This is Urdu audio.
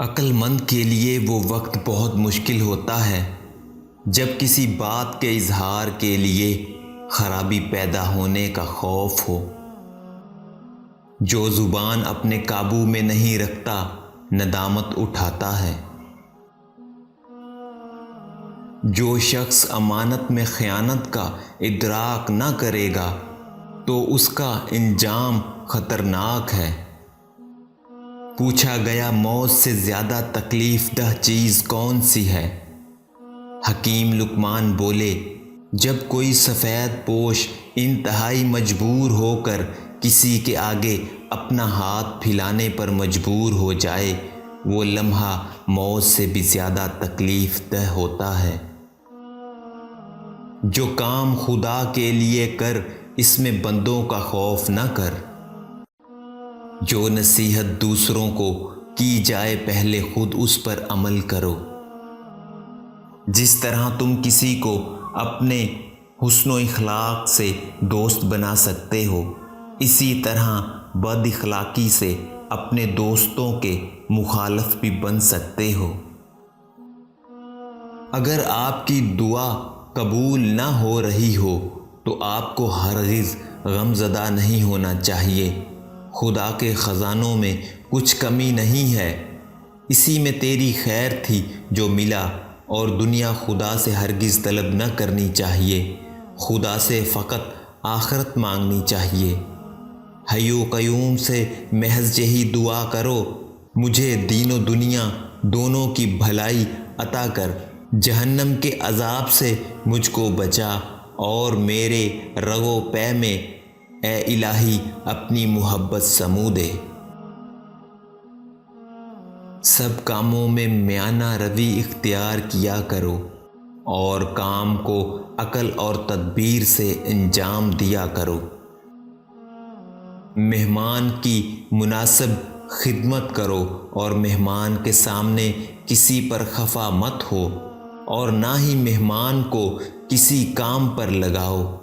عقل مند کے لیے وہ وقت بہت مشکل ہوتا ہے جب کسی بات کے اظہار کے لیے خرابی پیدا ہونے کا خوف ہو۔ جو زبان اپنے قابو میں نہیں رکھتا ندامت اٹھاتا ہے۔ جو شخص امانت میں خیانت کا ادراک نہ کرے گا تو اس کا انجام خطرناک ہے۔ پوچھا گیا موت سے زیادہ تکلیف دہ چیز کون سی ہے؟ حکیم لقمان بولے، جب کوئی سفید پوش انتہائی مجبور ہو کر کسی کے آگے اپنا ہاتھ پھیلانے پر مجبور ہو جائے، وہ لمحہ موت سے بھی زیادہ تکلیف دہ ہوتا ہے۔ جو کام خدا کے لیے کر، اس میں بندوں کا خوف نہ کر۔ جو نصیحت دوسروں کو کی جائے پہلے خود اس پر عمل کرو۔ جس طرح تم کسی کو اپنے حسن و اخلاق سے دوست بنا سکتے ہو، اسی طرح بد اخلاقی سے اپنے دوستوں کے مخالف بھی بن سکتے ہو۔ اگر آپ کی دعا قبول نہ ہو رہی ہو تو آپ کو ہرگز غم زدہ نہیں ہونا چاہیے۔ خدا کے خزانوں میں کچھ کمی نہیں ہے، اسی میں تیری خیر تھی جو ملا، اور دنیا خدا سے ہرگز طلب نہ کرنی چاہیے، خدا سے فقط آخرت مانگنی چاہیے۔ حی و قیوم سے محض یہی دعا کرو، مجھے دین و دنیا دونوں کی بھلائی عطا کر، جہنم کے عذاب سے مجھ کو بچا، اور میرے رگ و پے میں اے الہی اپنی محبت سمو دے۔ سب کاموں میں میانہ روی اختیار کیا کرو، اور کام کو عقل اور تدبیر سے انجام دیا کرو۔ مہمان کی مناسب خدمت کرو، اور مہمان کے سامنے کسی پر خفا مت ہو، اور نہ ہی مہمان کو کسی کام پر لگاؤ۔